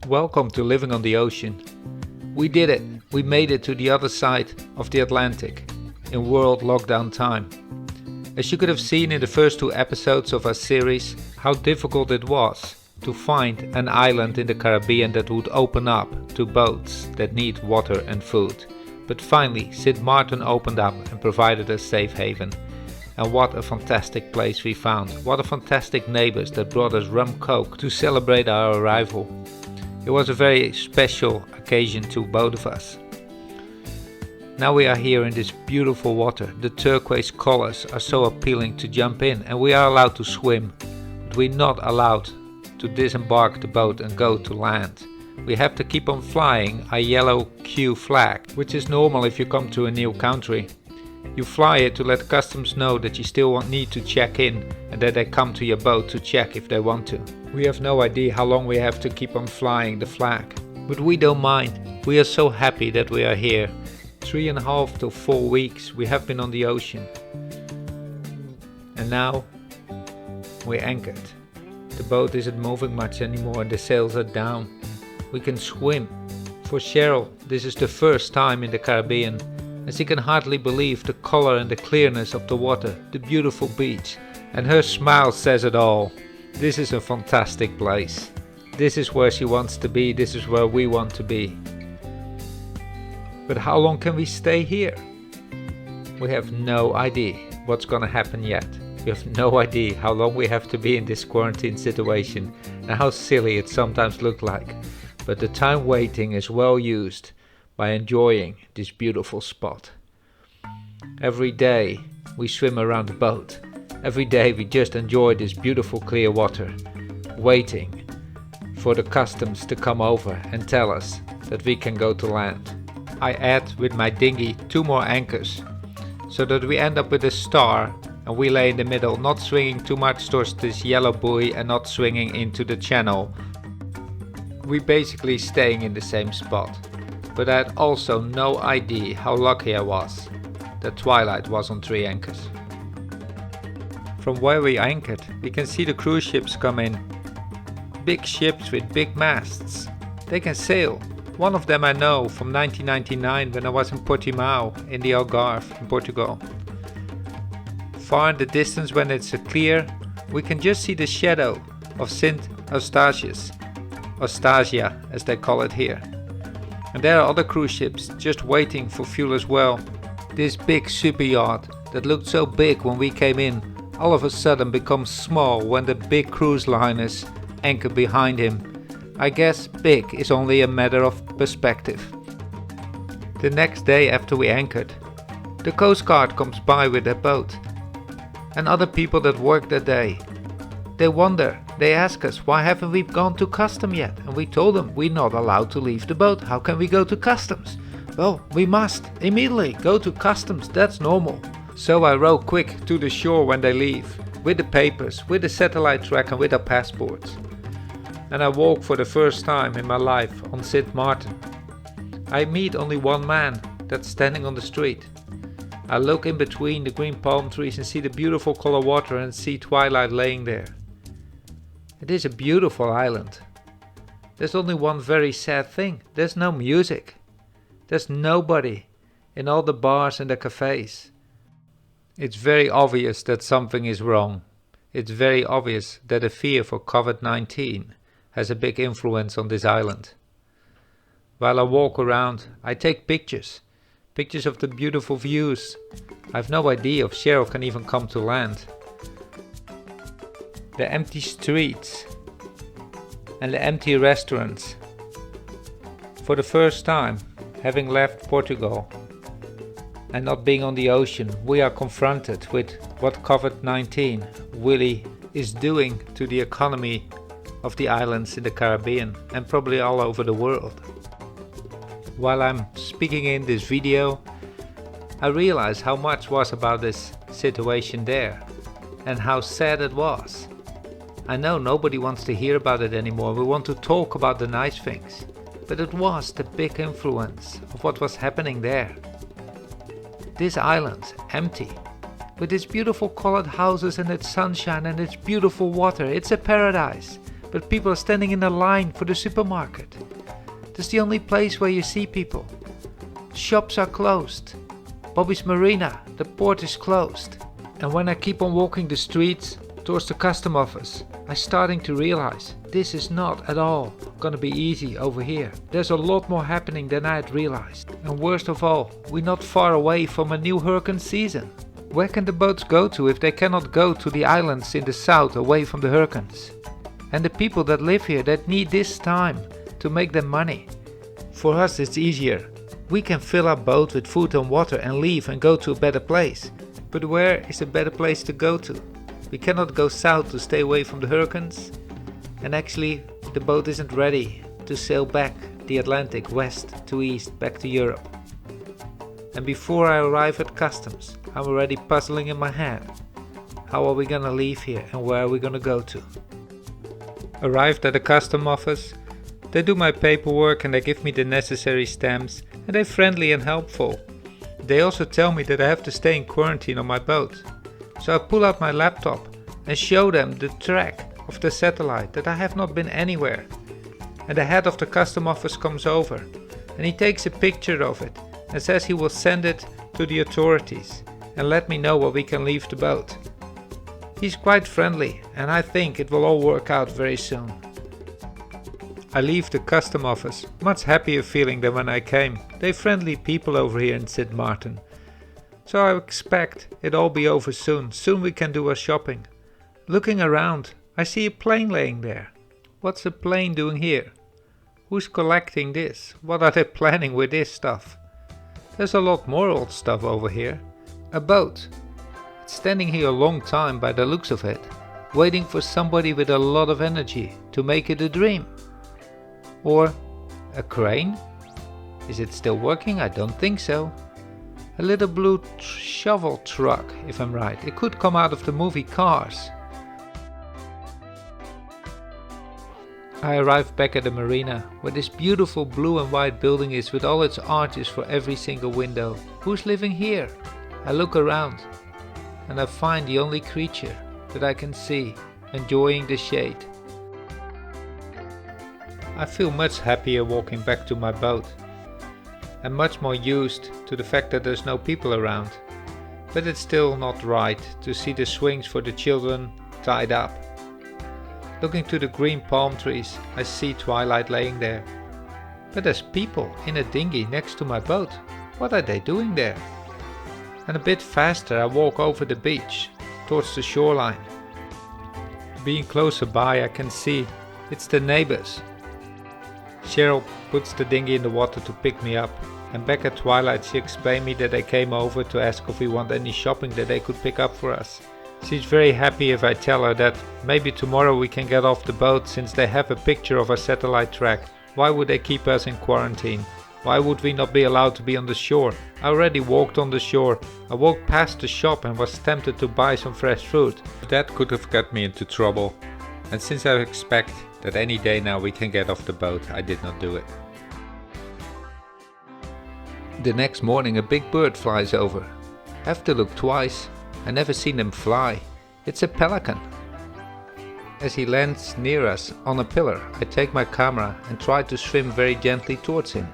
Welcome to Living on the Ocean. We did it. We made it to the other side of the Atlantic in world lockdown time. As you could have seen in the first 2 episodes of our series, how difficult it was to find an island in the Caribbean that would open up to boats that need water and food. But finally, St Maarten opened up and provided a safe haven. And what a fantastic place we found. What a fantastic neighbors that brought us rum coke to celebrate our arrival. It was a very special occasion to both of us. Now we are here in this beautiful water. The turquoise colors are so appealing to jump in, and we are allowed to swim. But we're not allowed to disembark the boat and go to land. We have to keep on flying a yellow Q flag, which is normal if you come to a new country. You fly it to let customs know that you still need to check in and that they come to your boat to check if they want to. We have no idea how long we have to keep on flying the flag. But we don't mind. We are so happy that we are here. 3.5 to 4 weeks we have been on the ocean. And now we're anchored. The boat isn't moving much anymore and the sails are down. We can swim. For Cheryl, this is the first time in the Caribbean. And she can hardly believe the color and the clearness of the water, the beautiful beach, and her smile says it all. This is a fantastic place. This is where she wants to be, this is where we want to be. But how long can we stay here? We have no idea what's gonna happen yet. We have no idea how long we have to be in this quarantine situation and how silly it sometimes looks like. But the time waiting is well used by enjoying this beautiful spot. Every day we swim around the boat. Every day we just enjoy this beautiful clear water, waiting for the customs to come over and tell us that we can go to land. I add with my dinghy 2 more anchors, so that we end up with a star and we lay in the middle, not swinging too much towards this yellow buoy and not swinging into the channel. We basically staying in the same spot. But I had also no idea how lucky I was that Twilight was on 3 anchors. From where we anchored, we can see the cruise ships come in. Big ships with big masts. They can sail. One of them I know from 1999 when I was in Portimao in the Algarve in Portugal. Far in the distance when it's clear, we can just see the shadow of St Eustatius, Eustasia as they call it here. And there are other cruise ships just waiting for fuel as well. This big super yacht that looked so big when we came in, all of a sudden becomes small when the big cruise liners anchor behind him. I guess big is only a matter of perspective. The next day after we anchored, the Coast Guard comes by with their boat. And other people that work that day, they wonder, they ask us, why haven't we gone to custom yet? And we told them, we're not allowed to leave the boat. How can we go to customs? Well, we must immediately go to customs, that's normal. So I row quick to the shore when they leave, with the papers, with the satellite track and with our passports. And I walk for the first time in my life on St Maarten. I meet only one man that's standing on the street. I look in between the green palm trees and see the beautiful color water and see Twilight laying there. It is a beautiful island. There's only one very sad thing. There's no music. There's nobody in all the bars and the cafes. It's very obvious that something is wrong. It's very obvious that the fear for COVID-19 has a big influence on this island. While I walk around, I take pictures. Pictures of the beautiful views. I have no idea if Cheryl can even come to land. The empty streets and the empty restaurants. For the first time, having left Portugal and not being on the ocean, we are confronted with what COVID-19 really is doing to the economy of the islands in the Caribbean and probably all over the world. While I'm speaking in this video, I realize how much was about this situation there and how sad it was. I know nobody wants to hear about it anymore. We want to talk about the nice things. But it was the big influence of what was happening there. This island, empty, with its beautiful colored houses and its sunshine and its beautiful water. It's a paradise. but people are standing in a line for the supermarket. That's the only place where you see people. Shops are closed. Bobby's Marina, the port is closed. And when I keep on walking the streets towards the custom office, I'm starting to realize this is not at all gonna be easy over here. There's a lot more happening than I had realized. And worst of all, we're not far away from a new hurricane season. Where can the boats go to if they cannot go to the islands in the south away from the hurricanes? And the people that live here that need this time to make them money. For us it's easier. We can fill our boat with food and water and leave and go to a better place. But where is a better place to go to? We cannot go south to stay away from the hurricanes. And actually the boat isn't ready to sail back the Atlantic west to east back to Europe. And before I arrive at customs, I'm already puzzling in my head. How are we gonna leave here and where are we gonna go to? Arrived at the custom office, they do my paperwork and they give me the necessary stamps and they're friendly and helpful. They also tell me that I have to stay in quarantine on my boat. So I pull out my laptop and show them the track of the satellite that I have not been anywhere. And the head of the custom office comes over and he takes a picture of it and says he will send it to the authorities and let me know when we can leave the boat. He's quite friendly and I think it will all work out very soon. I leave the custom office much happier feeling than when I came. They're friendly people over here in St Maarten. So I expect it all be over soon. Soon we can do our shopping. Looking around, I see a plane laying there. What's a plane doing here? Who's collecting this? What are they planning with this stuff? There's a lot more old stuff over here. A boat. It's standing here a long time by the looks of it, waiting for somebody with a lot of energy to make it a dream. Or a crane? Is it still working? I don't think so. A little blue shovel truck, if I'm right. It could come out of the movie Cars. I arrived back at the marina, where this beautiful blue and white building is with all its arches for every single window. Who's living here? I look around and I find the only creature that I can see enjoying the shade. I feel much happier walking back to my boat. I'm much more used to the fact that there's no people around. But it's still not right to see the swings for the children tied up. Looking to the green palm trees, I see Twilight laying there. But there's people in a dinghy next to my boat. What are they doing there? And a bit faster I walk over the beach, towards the shoreline. Being closer by I can see it's the neighbors. Cheryl puts the dinghy in the water to pick me up, and back at Twilight she explained me that they came over to ask if we want any shopping that they could pick up for us. She's very happy if I tell her that maybe tomorrow we can get off the boat since they have a picture of our satellite track. Why would they keep us in quarantine? Why would we not be allowed to be on the shore? I already walked on the shore. I walked past the shop and was tempted to buy some fresh fruit. That could have got me into trouble. And since I expect that any day now we can get off the boat, I did not do it. The next morning a big bird flies over. I have to look twice. I never seen them fly. It's a pelican. As he lands near us on a pillar, I take my camera and try to swim very gently towards him,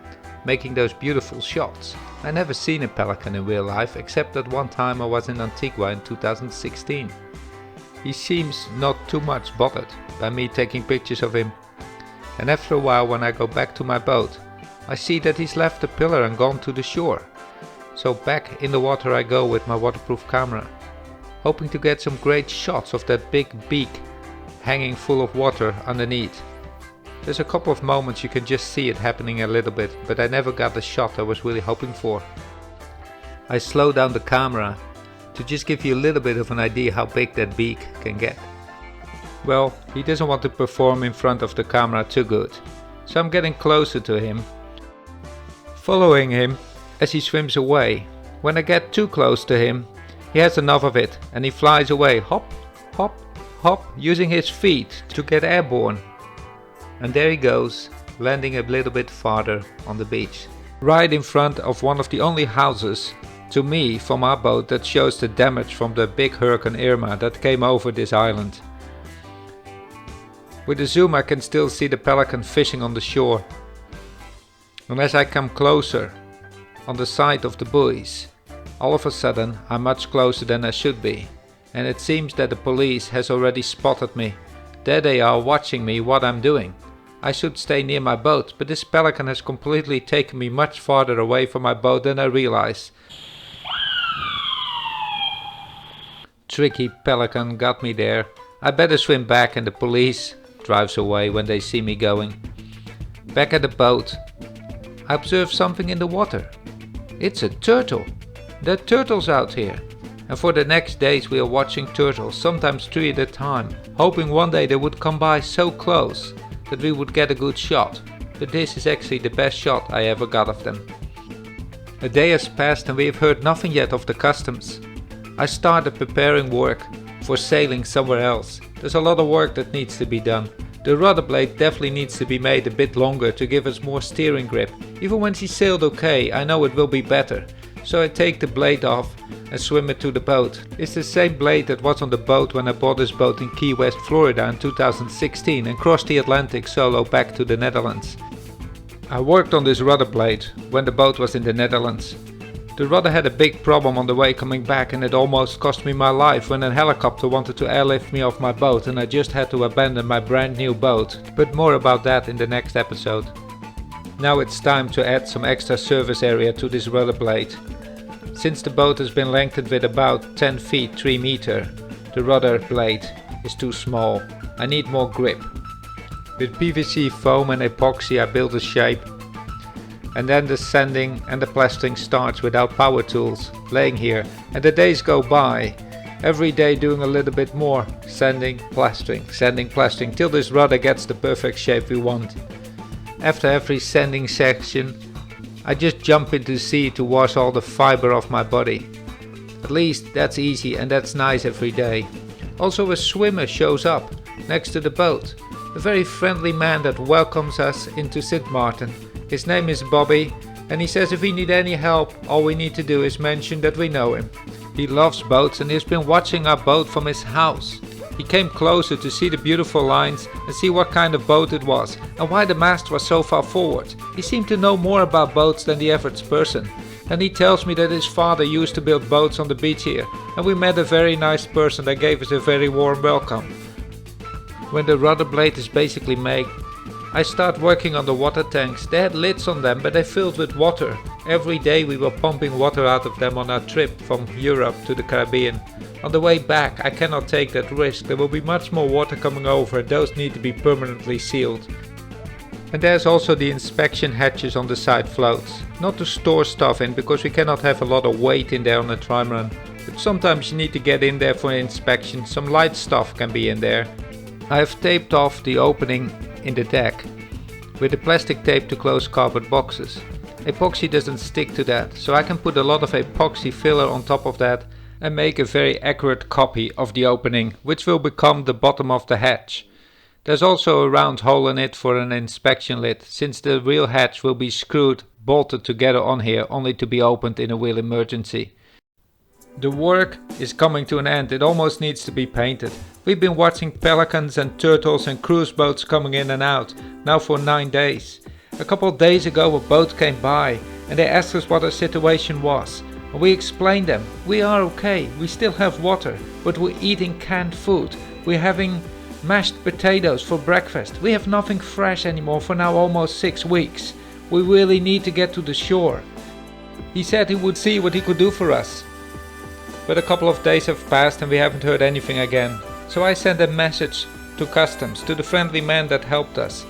making those beautiful shots. I never seen a pelican in real life, except that one time I was in Antigua in 2016. He seems not too much bothered by me taking pictures of him. And after a while, when I go back to my boat, I see that he's left the pillar and gone to the shore. So back in the water I go with my waterproof camera, hoping to get some great shots of that big beak hanging full of water underneath. There's a couple of moments you can just see it happening a little bit, but I never got the shot I was really hoping for. I slow down the camera to just give you a little bit of an idea how big that beak can get. Well, he doesn't want to perform in front of the camera too good, so I'm getting closer to him, following him as he swims away. When I get too close to him, he has enough of it and he flies away, hop, hop, hop, using his feet to get airborne. And there he goes, landing a little bit farther on the beach, right in front of one of the only houses to me from our boat that shows the damage from the big Hurricane Irma that came over this island. With the zoom I can still see the pelican fishing on the shore. And as I come closer, on the side of the buoys, all of a sudden I'm much closer than I should be. And it seems that the police has already spotted me. There they are watching me what I'm doing. I should stay near my boat, but this pelican has completely taken me much farther away from my boat than I realize. Tricky pelican got me there. I better swim back, and the police drives away when they see me going. Back at the boat, I observe something in the water. It's a turtle. There are turtles out here. And for the next days we are watching turtles, sometimes 3 at a time, hoping one day they would come by so close that we would get a good shot. But this is actually the best shot I ever got of them. A day has passed and we have heard nothing yet of the customs. I started preparing work for sailing somewhere else. There's a lot of work that needs to be done. The rudder blade definitely needs to be made a bit longer to give us more steering grip. Even when she sailed okay, I know it will be better. So I take the blade off and swim it to the boat. It's the same blade that was on the boat when I bought this boat in Key West, Florida in 2016 and crossed the Atlantic solo back to the Netherlands. I worked on this rudder blade when the boat was in the Netherlands. The rudder had a big problem on the way coming back, and it almost cost me my life when a helicopter wanted to airlift me off my boat and I just had to abandon my brand new boat. But more about that in the next episode. Now it's time to add some extra surface area to this rudder blade. Since the boat has been lengthened with about 10 feet 3 meter, the rudder blade is too small. I need more grip. With PVC foam and epoxy I build a shape, and then the sanding and the plastering starts without power tools, laying here, and the days go by, every day doing a little bit more, sanding, plastering, till this rudder gets the perfect shape we want. After every sanding section, I just jump into the sea to wash all the fiber off my body. At least that's easy and that's nice every day. Also a swimmer shows up next to the boat. A very friendly man that welcomes us into St Maarten. His name is Bobby and he says if we need any help, all we need to do is mention that we know him. He loves boats and he's been watching our boat from his house. He came closer to see the beautiful lines and see what kind of boat it was and why the mast was so far forward. He seemed to know more about boats than the average person. And he tells me that his father used to build boats on the beach here, and we met a very nice person that gave us a very warm welcome. When the rudder blade is basically made, I start working on the water tanks. They had lids on them, but they filled with water. Every day we were pumping water out of them on our trip from Europe to the Caribbean. On the way back I cannot take that risk. There will be much more water coming over and those need to be permanently sealed. And there's also the inspection hatches on the side floats. Not to store stuff in because we cannot have a lot of weight in there on a trimaran. But sometimes you need to get in there for an inspection. Some light stuff can be in there. I have taped off the opening in the deck with the plastic tape to close cardboard boxes. Epoxy doesn't stick to that, so I can put a lot of epoxy filler on top of that and make a very accurate copy of the opening, which will become the bottom of the hatch. There's also a round hole in it for an inspection lid, since the real hatch will be screwed, bolted together on here, only to be opened in a real emergency. The work is coming to an end, it almost needs to be painted. We've been watching pelicans and turtles and cruise boats coming in and out, now for 9 days. A couple of days ago a boat came by and they asked us what our situation was. And we explained them, we are okay, we still have water, but we're eating canned food. We're having mashed potatoes for breakfast. We have nothing fresh anymore for now almost 6 weeks. We really need to get to the shore. He said he would see what he could do for us. But a couple of days have passed and we haven't heard anything again. So I sent a message to customs, to the friendly man that helped us.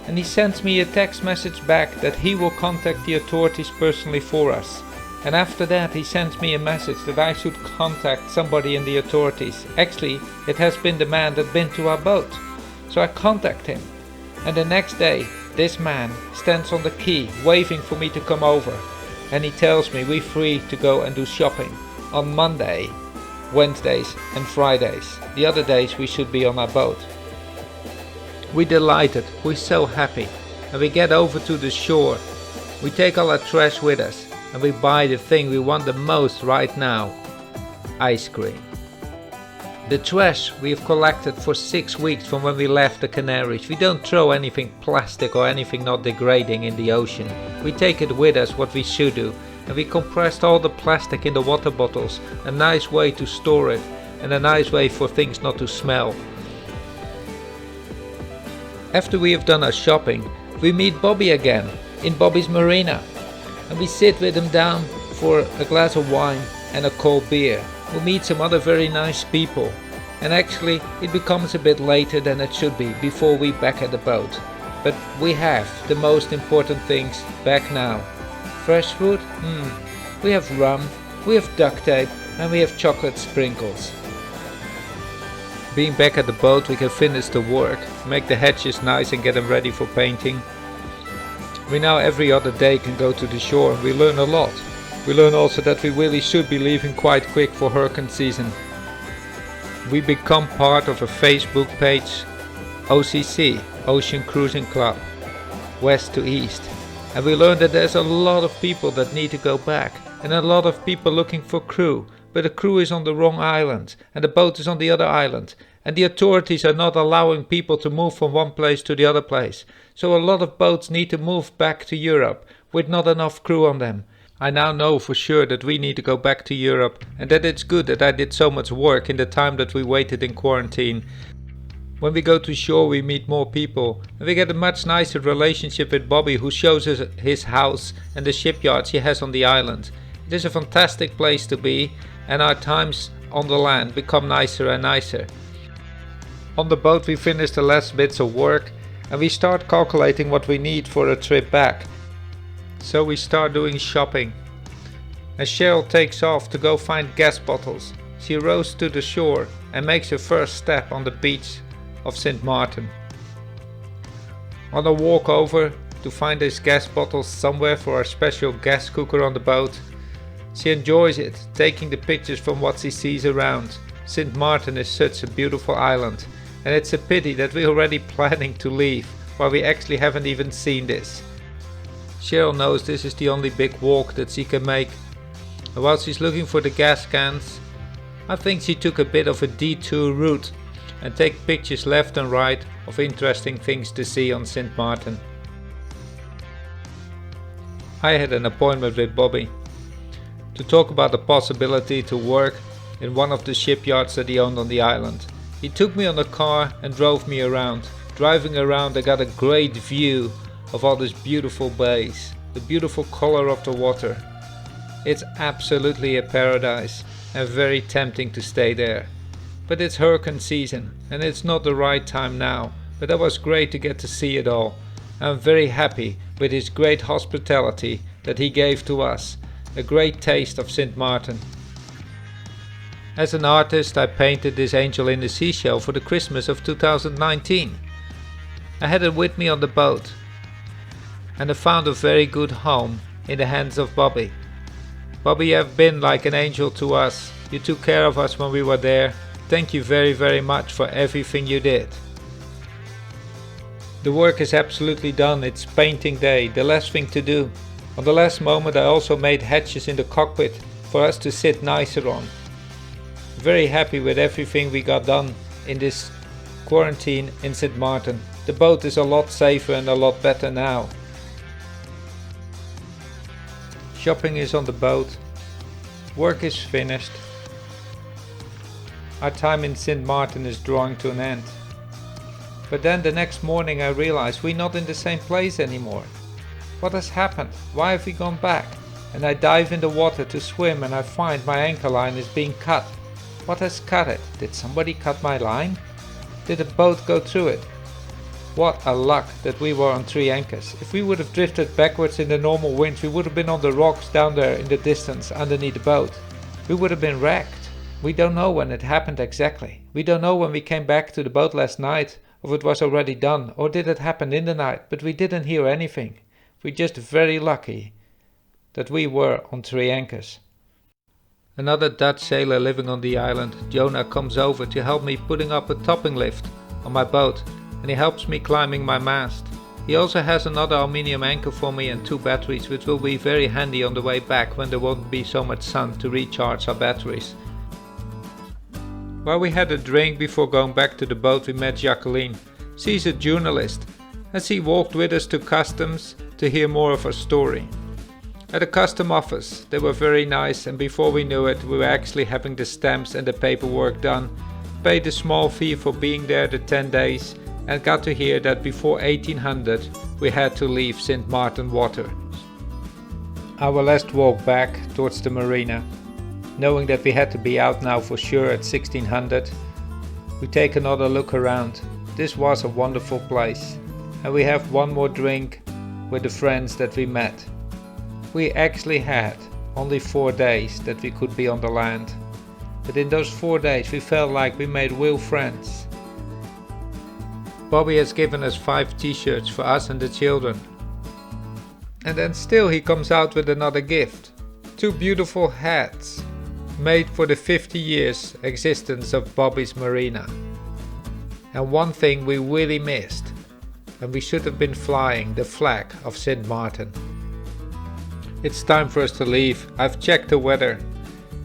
And he sends me a text message back that he will contact the authorities personally for us. And after that he sends me a message that I should contact somebody in the authorities. Actually, it has been the man that been to our boat. So I contact him. And the next day, this man stands on the quay waving for me to come over. And he tells me we're free to go and do shopping on Monday, Wednesdays and Fridays. The other days we should be on our boat. We're delighted, we're so happy. And we get over to the shore. We take all our trash with us. And we buy the thing we want the most right now. Ice cream. The trash we have collected for 6 weeks from when we left the Canaries. We don't throw anything plastic or anything not degrading in the ocean. We take it with us, what we should do. And we compressed all the plastic in the water bottles. A nice way to store it and a nice way for things not to smell. After we have done our shopping, we meet Bobby again in Bobby's marina. And we sit with him down for a glass of wine and a cold beer. We meet some other very nice people. And actually it becomes a bit later than it should be before we back at the boat. But we have the most important things back now. Fresh food? We have rum, we have duct tape and we have chocolate sprinkles. Being back at the boat, we can finish the work, make the hatches nice and get them ready for painting. We now every other day can go to the shore and we learn a lot. We learn also that we really should be leaving quite quick for hurricane season. We become part of a Facebook page, OCC, Ocean Cruising Club, West to East. And we learn that there's a lot of people that need to go back and a lot of people looking for crew, but the crew is on the wrong island and the boat is on the other island and the authorities are not allowing people to move from one place to the other place. So a lot of boats need to move back to Europe with not enough crew on them. I now know for sure that we need to go back to Europe and that it's good that I did so much work in the time that we waited in quarantine. When we go to shore we meet more people and we get a much nicer relationship with Bobby, who shows us his house and the shipyards he has on the island. It is a fantastic place to be and our times on the land become nicer and nicer. On the boat we finish the last bits of work and we start calculating what we need for a trip back. So we start doing shopping. As Cheryl takes off to go find gas bottles, she rows to the shore and makes her first step on the beach of St Maarten. On a walk over to find these gas bottles somewhere for our special gas cooker on the boat, she enjoys it, taking the pictures from what she sees around. St Maarten is such a beautiful island and it's a pity that we're already planning to leave while we actually haven't even seen this. Cheryl knows this is the only big walk that she can make, and while she's looking for the gas cans, I think she took a bit of a detour route and take pictures left and right of interesting things to see on St Maarten. I had an appointment with Bobby to talk about the possibility to work in one of the shipyards that he owned on the island. He took me on a car and drove me around. Driving around I got a great view of all these beautiful bays, the beautiful color of the water. It's absolutely a paradise and very tempting to stay there. But it's hurricane season and it's not the right time now, but that was great to get to see it all. I'm very happy with his great hospitality that he gave to us, a great taste of St Maarten. As an artist I painted this angel in the seashell for the Christmas of 2019. I had it with me on the boat and I found a very good home in the hands of Bobby. Bobby, you have been like an angel to us. You took care of us when we were there. Thank you very, very much for everything you did. The work is absolutely done. It's painting day, the last thing to do. On the last moment I also made hatches in the cockpit for us to sit nicer on. Very happy with everything we got done in this quarantine in St Maarten. The boat is a lot safer and a lot better now. Shopping is on the boat. Work is finished. Our time in St Maarten is drawing to an end. But then the next morning I realized we're not in the same place anymore. What has happened? Why have we gone back? And I dive in the water to swim and I find my anchor line is being cut. What has cut it? Did somebody cut my line? Did a boat go through it? What a luck that we were on 3 anchors. If we would have drifted backwards in the normal winds, we would have been on the rocks down there in the distance underneath the boat. We would have been wrecked. We don't know when it happened exactly. We don't know when we came back to the boat last night, or if it was already done, or did it happen in the night, but we didn't hear anything. We're just very lucky that we were on 3 anchors. Another Dutch sailor living on the island, Jonah, comes over to help me putting up a topping lift on my boat, and he helps me climbing my mast. He also has another aluminium anchor for me and 2 batteries, which will be very handy on the way back when there won't be so much sun to recharge our batteries. While we had a drink before going back to the boat, we met Jacqueline. She's a journalist, and she walked with us to customs to hear more of her story. At the custom office, they were very nice, and before we knew it, we were actually having the stamps and the paperwork done, paid a small fee for being there the 10 days, and got to hear that before 1800 we had to leave St Maarten water. Our last walk back towards the marina, knowing that we had to be out now for sure at 1600, we take another look around. This was a wonderful place, and we have one more drink with the friends that we met. We actually had only 4 days that we could be on the land, but in those 4 days we felt like we made real friends. Bobby has given us 5 t-shirts for us and the children. And then still he comes out with another gift. 2 beautiful hats, made for the 50 years existence of Bobby's Marina. And one thing we really missed, and we should have been flying the flag of St Maarten. It's time for us to leave. I've checked the weather,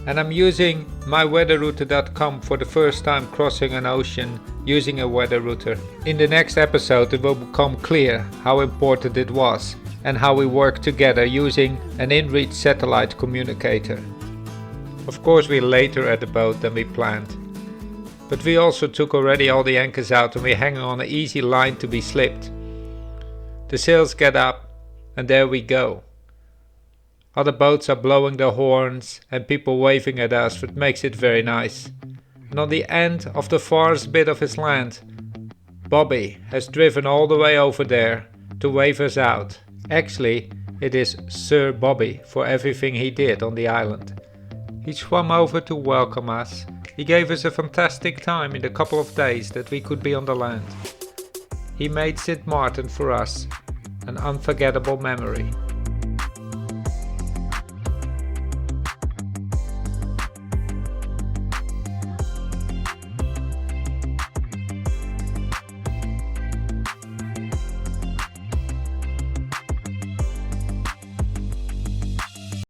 and I'm using myweatherrouter.com for the first time, crossing an ocean using a weather router. In the next episode it will become clear how important it was and how we work together using an in-reach satellite communicator. Of course we're later at the boat than we planned, but we also took already all the anchors out and we're hanging on an easy line to be slipped. The sails get up and there we go. Other boats are blowing their horns and people waving at us, which makes it very nice. And on the end of the farthest bit of his land, Bobby has driven all the way over there to wave us out. Actually, it is Sir Bobby for everything he did on the island. He swam over to welcome us. He gave us a fantastic time in the couple of days that we could be on the land. He made St Maarten for us an unforgettable memory.